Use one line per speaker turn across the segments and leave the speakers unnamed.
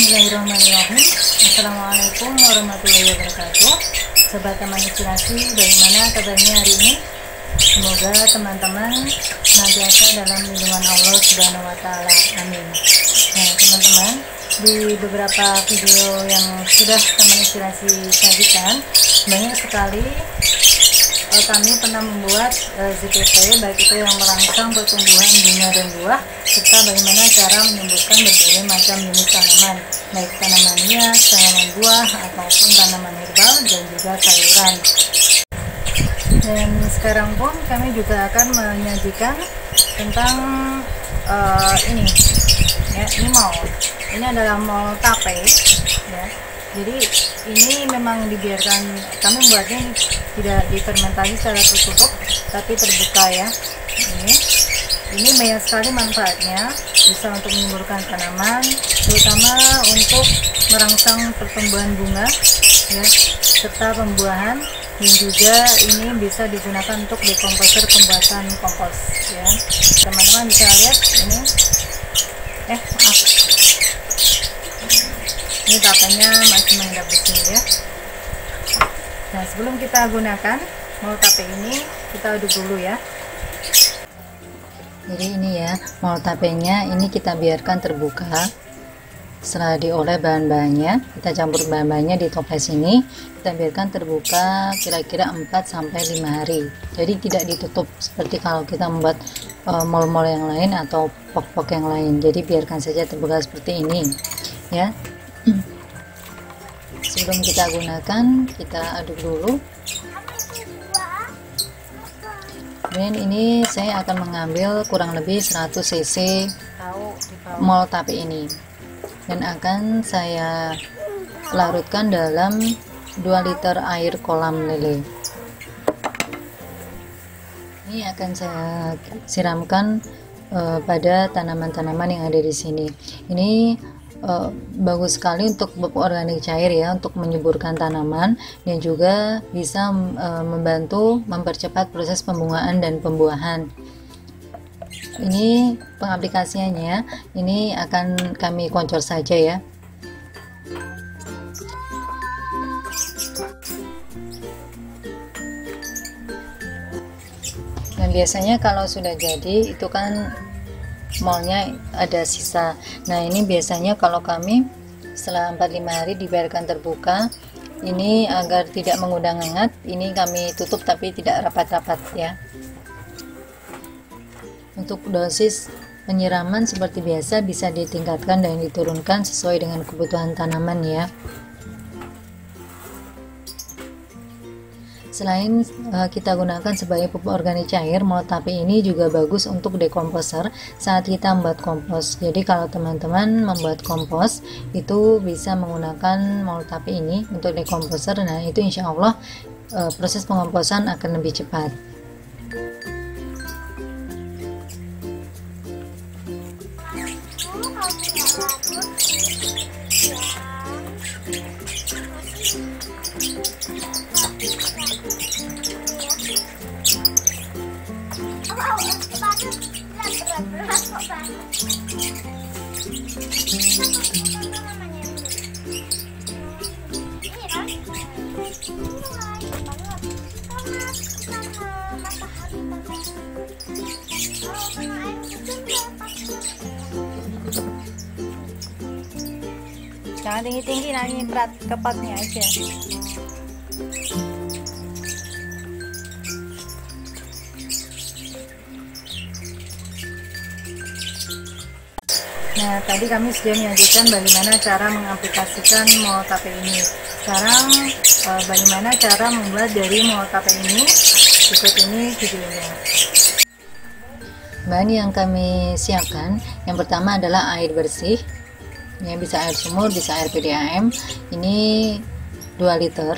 Bismillahirrahmanirrahim. Assalamualaikum warahmatullahi wabarakatuh. Sobat teman inspirasi, bagaimana kabarnya hari ini? Semoga teman-teman senantiasa dalam lindungan Allah Subhanahu wa Ta'ala. Amin. Nah, teman-teman, di beberapa video yang sudah teman inspirasi sajikan, banyak sekali kami pernah membuat ZPP, baik itu yang merangsang pertumbuhan bunga dan buah, serta bagaimana cara menyembuhkan berbagai macam jenis tanaman, baik tanaman hias, tanaman buah, ataupun tanaman herbal dan juga sayuran. Dan sekarang pun kami juga akan menyajikan tentang ini, ya, ini mal. Ini adalah mal tape, ya. Jadi ini memang dibiarkan, kami membuatnya tidak difermentasi secara tertutup tapi terbuka, ya. Ini banyak sekali manfaatnya, bisa untuk menyembuhkan tanaman, terutama untuk merangsang pertumbuhan bunga, ya, serta pembuahan, dan juga ini bisa digunakan untuk dekomposer pembuatan kompos, ya. Teman-teman bisa lihat ini, maaf, ini tapenya masih mengendap di sini, ya. Nah, sebelum kita gunakan mal tape ini, kita aduk dulu, ya. Jadi ini ya, mal tapenya ini kita biarkan terbuka. Setelah diolah bahan-bahannya, kita campur bahan-bahannya di toples ini, kita biarkan terbuka kira-kira 4-5 hari. Jadi tidak ditutup seperti kalau kita membuat mal-mal yang lain atau pok-pok yang lain. Jadi biarkan saja terbuka seperti ini, ya. Sebelum kita gunakan, kita aduk dulu. Kemudian ini saya akan mengambil kurang lebih 100 cc mal tape ini dan akan saya larutkan dalam 2 liter air kolam lele. Ini akan saya siramkan pada tanaman-tanaman yang ada di sini. Ini bagus sekali untuk pupuk organik cair, ya, untuk menyuburkan tanaman dan juga bisa membantu mempercepat proses pembungaan dan pembuahan. Ini pengaplikasiannya, ini akan kami koncor saja, ya. Dan biasanya kalau sudah jadi itu kan malnya ada sisa. Nah, ini biasanya kalau kami setelah 4-5 hari dibiarkan terbuka, ini agar tidak mengundang hangat, ini kami tutup tapi tidak rapat-rapat, ya. Untuk dosis penyiraman seperti biasa bisa ditingkatkan dan diturunkan sesuai dengan kebutuhan tanaman, ya. Selain kita gunakan sebagai pupuk organik cair, mal tape ini juga bagus untuk dekomposer saat kita membuat kompos. Jadi kalau teman-teman membuat kompos itu bisa menggunakan mal tape ini untuk dekomposer. Nah, itu insya Allah proses pengomposan akan lebih cepat. Jangan tinggi-tinggi, nanti berat ke potnya aja. Nah, tadi kami sudah menyajikan bagaimana cara mengaplikasikan mal tape ini. Sekarang bagaimana cara membuat dari mal tape ini? Berikut ini videonya. Bahan yang kami siapkan, yang pertama adalah air bersih, ya, bisa air sumur, bisa air PDAM. Ini 2 liter,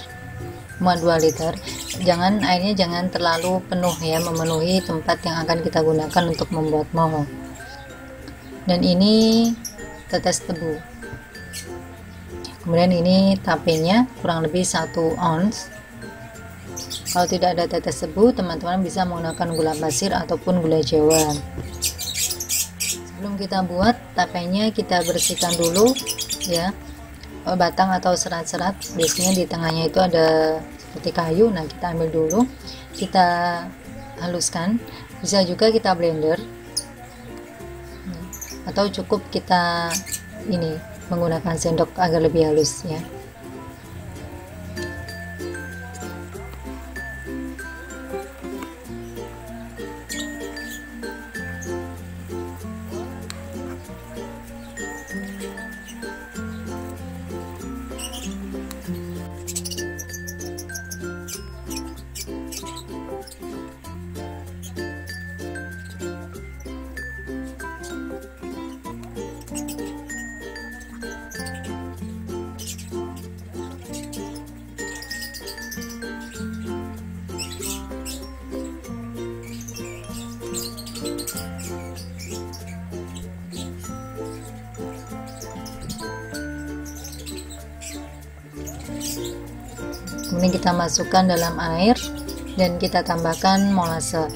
muat 2 liter. Airnya jangan terlalu penuh, ya, memenuhi tempat yang akan kita gunakan untuk membuat mal. Dan ini tetes tebu. Kemudian ini tapenya kurang lebih 1 ounce. Kalau tidak ada tetes tebu, teman-teman bisa menggunakan gula pasir ataupun gula jawa. Sebelum kita buat tapenya, kita bersihkan dulu ya, batang atau serat-serat. Biasanya di tengahnya itu ada seperti kayu. Nah, kita ambil dulu, kita haluskan. Bisa juga kita blender, atau cukup kita ini menggunakan sendok agar lebih halus ya. Kemudian kita masukkan dalam air dan kita tambahkan molase.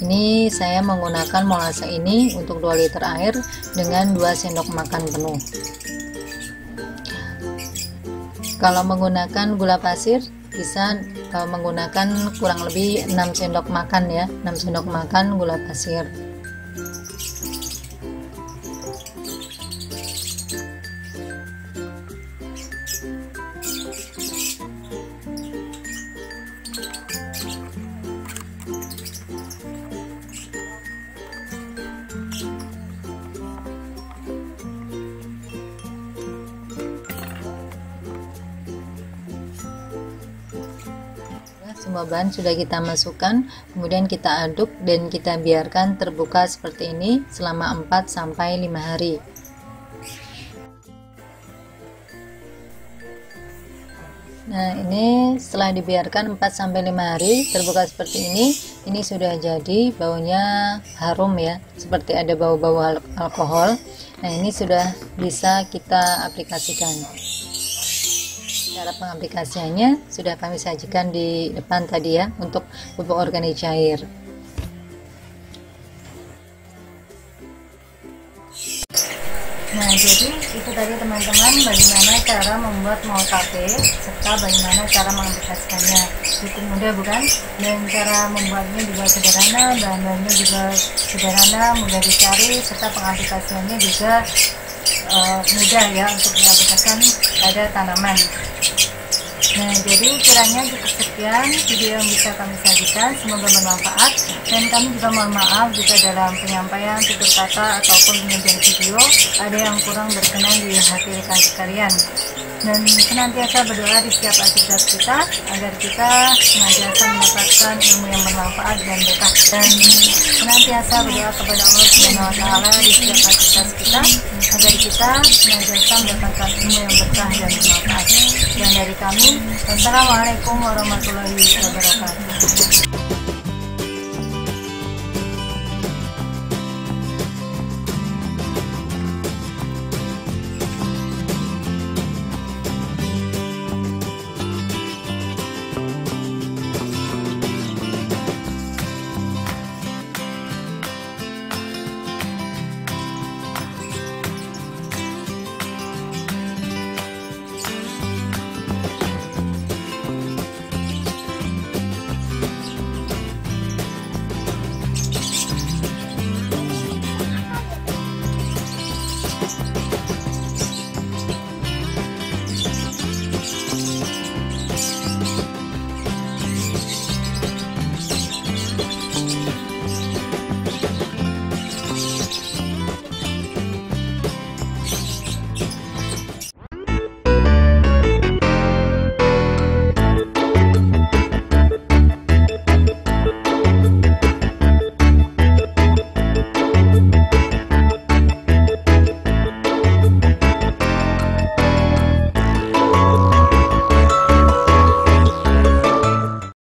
Ini saya menggunakan molase ini untuk 2 liter air dengan 2 sendok makan penuh. Kalau menggunakan gula pasir bisa menggunakan kurang lebih 6 sendok makan ya, 6 sendok makan gula pasir. Semua bahan sudah kita masukkan, kemudian kita aduk dan kita biarkan terbuka seperti ini selama 4-5 hari. Nah, ini setelah dibiarkan 4-5 hari terbuka seperti ini sudah jadi, baunya harum ya, seperti ada bau-bau alkohol. Nah, ini sudah bisa kita aplikasikan. Cara pengaplikasiannya sudah kami sajikan di depan tadi ya, untuk pupuk organik cair. Nah, jadi itu tadi teman-teman bagaimana cara membuat moltake serta bagaimana cara mengaplikasikannya. Cukup mudah bukan? Dan cara membuatnya juga sederhana, bahan-bahannya juga sederhana, mudah dicari, serta pengaplikasiannya juga mudah ya untuk diaplikasikan pada tanaman. Nah, jadi kiranya cukup sekian video yang bisa kami sajikan, semoga bermanfaat, dan kami juga mohon maaf jika dalam penyampaian tutur kata ataupun penyajian video ada yang kurang berkenan di hati rekan sekalian. Dan senantiasa berdoa di setiap aktivitas kita agar kita senantiasa mendapatkan ilmu yang bermanfaat dan berkah, dan senantiasa berdoa kepada Allah Subhanahu wa Ta'ala di setiap aktivitas kita agar kita senantiasa mendapatkan ilmu yang berkah dan bermanfaat. Dan dari kami, wassalamualaikum warahmatullahi wabarakatuh.